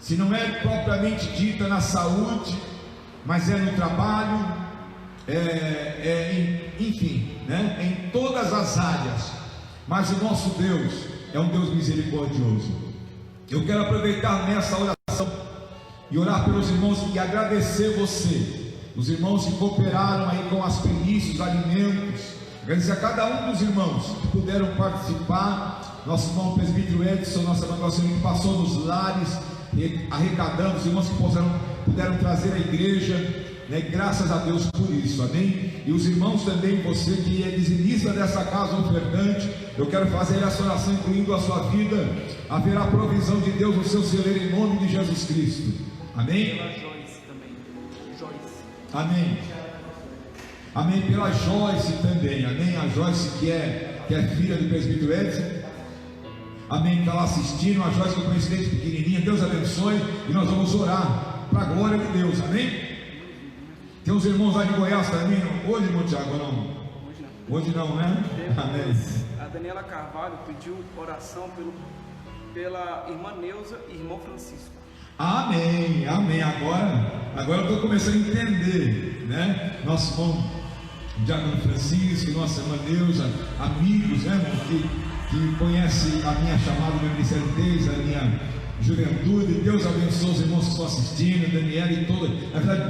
se não é propriamente dita na saúde, mas é no trabalho, enfim, né? Em todas as áreas. Mas o nosso Deus é um Deus misericordioso. Eu quero aproveitar nessa oração e orar pelos irmãos e agradecer você, os irmãos que cooperaram aí com as primícias, os alimentos. Agradecer a cada um dos irmãos que puderam participar. Nosso irmão presbítero Edson, nossa irmã Glauciane, que passou nos lares arrecadando, os irmãos que puderam trazer a igreja, né? Graças a Deus por isso, amém? E os irmãos também, você que é dizimista dessa casa ofertante, eu quero fazer essa oração incluindo a sua vida. Haverá provisão de Deus no seu celeiro em nome de Jesus Cristo, amém? Pela Joyce também, amém, amém, pela Joyce também, amém? A Joyce que é filha do presbítero Edson, amém, está lá assistindo. A Joyce, que eu conheci desde pequenininha. Deus abençoe, e nós vamos orar para a glória de Deus, amém? Tem uns irmãos lá de Goiás também, hoje, irmão Tiago, não? Hoje não, né? Amém. A Daniela Carvalho pediu oração pela irmã Neuza e irmão Francisco. Amém, amém. Agora eu estou começando a entender, né? Nosso irmão Diácono Francisco, nossa irmã Neuza, amigos, né, irmão, que conhece a minha chamada, meu ministério desde a minha juventude. Deus abençoe os irmãos que estão assistindo, Daniela e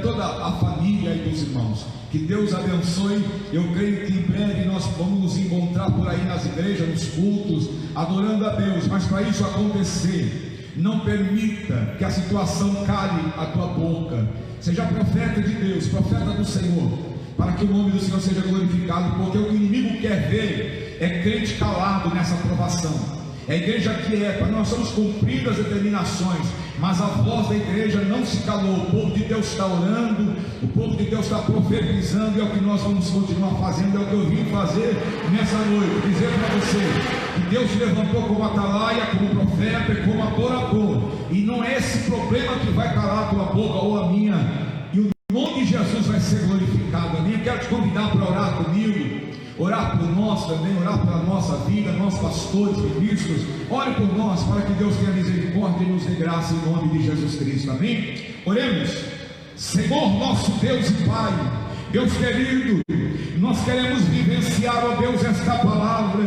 toda a família aí dos irmãos. Que Deus abençoe. Eu creio que em breve nós vamos nos encontrar por aí nas igrejas, nos cultos, adorando a Deus. Mas para isso acontecer, não permita que a situação cale a tua boca. Seja profeta de Deus, profeta do Senhor, para que o nome do Senhor seja glorificado, porque o que o inimigo quer ver é crente calado nessa aprovação. É a igreja quieta, nós estamos cumprindo as determinações, mas a voz da igreja não se calou. O povo de Deus está orando, o povo de Deus está profetizando, e é o que nós vamos continuar fazendo. É o que eu vim fazer nessa noite, dizer para você que Deus te levantou como atalaia, como profeta e como adorador, e não é esse problema que vai calar a tua boca ou a minha, e o nome de Jesus vai ser glorificado, amém? Eu quero te convidar para orar comigo, orar por nós também, orar pela nossa vida, nossos pastores, ministros. Ore por nós, para que Deus tenha misericórdia e nos dê graça em nome de Jesus Cristo, amém? Oremos. Senhor nosso Deus e Pai, Deus querido, nós queremos vivenciar, ó Deus, esta palavra.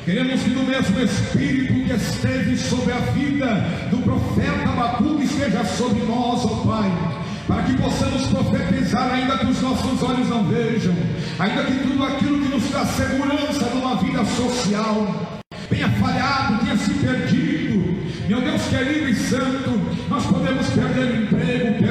Queremos que no mesmo Espírito que esteve sobre a vida do profeta Abacuque esteja sobre nós, ó Pai, para que possamos profetizar, ainda que os nossos olhos não vejam, ainda que tudo aquilo que nos dá segurança numa vida social tenha falhado, tenha se perdido. Meu Deus querido e santo, nós podemos perder o emprego,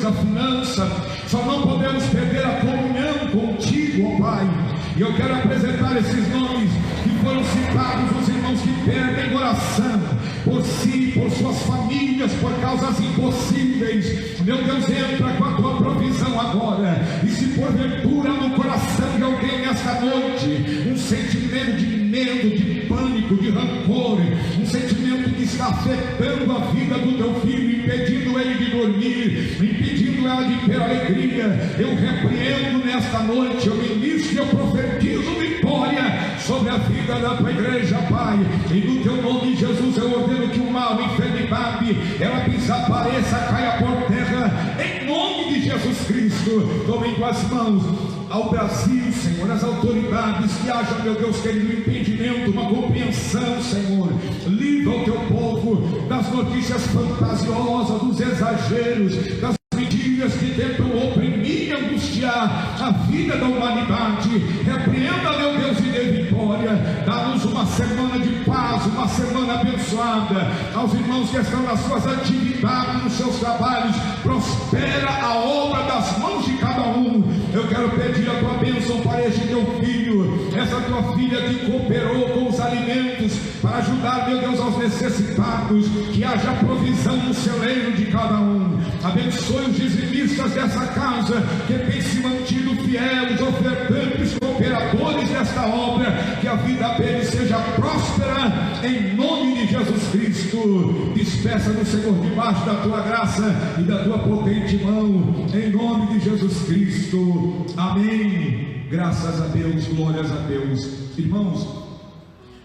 a finança, só não podemos perder a comunhão contigo, ó Pai. E eu quero apresentar esses nomes que foram citados, os irmãos que perdem oração por si, por suas famílias, por causas impossíveis. Meu Deus, entra com a tua provisão agora. E se porventura no coração de alguém nesta noite um sentimento de medo, de pânico, de rancor, um sentimento que está afetando a vida do teu filho, impedindo ele de dormir, impedindo ela de ter alegria, eu repreendo nesta noite, eu ministro e eu profetizo vitória sobre a vida da tua igreja, Pai. E no teu nome, Jesus, eu ordeno que o mal, a enfermidade, ela desapareça, caia por terra, em nome de Jesus Cristo. Tome em tuas mãos ao Brasil, Senhor, as autoridades, que haja, meu Deus querido, um entendimento, uma compreensão, Senhor. Livra o teu povo das notícias fantasiosas, dos exageros, das mentiras que tentam oprimir e angustiar a vida da humanidade. Repreenda, meu Deus, e dê vitória. Dá-nos uma semana de paz, uma semana abençoada. Aos irmãos que estão nas suas atividades, nos seus trabalhos, prospera a obra das mãos de cada um. Eu quero pedir a tua bênção para este teu filho, essa tua filha que cooperou com os alimentos para ajudar, meu Deus, aos necessitados. Que haja provisão no celeiro de cada um. Abençoe os dizimistas dessa casa, que tem se mantido fiel, os ofertantes, cooperadores desta obra. Que a vida deles seja próspera, em nome de Jesus Cristo. Despeça-nos, Senhor, debaixo da tua graça e da tua potente mão, em nome de Jesus Cristo. Amém. Graças a Deus, glórias a Deus. Irmãos,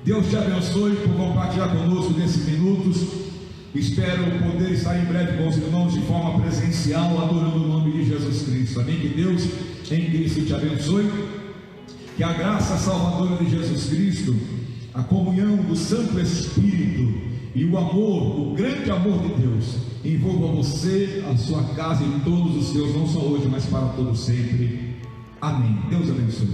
Deus te abençoe por compartilhar conosco nesses minutos. Espero poder estar em breve com os irmãos de forma presencial, adorando o nome de Jesus Cristo. Amém. Que Deus em Cristo te abençoe. Que a graça salvadora de Jesus Cristo, a comunhão do Santo Espírito e o amor, o grande amor de Deus, envolva você, a sua casa e todos os seus, não só hoje, mas para todo sempre. Amém. Deus abençoe.